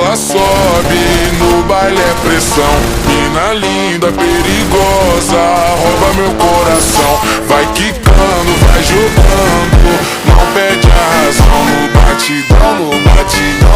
ela sobe, no baile é pressão. Mina linda, perigosa, rouba meu coração. Vai quicando, vai jogando, não perde a razão. No batidão, no batidão.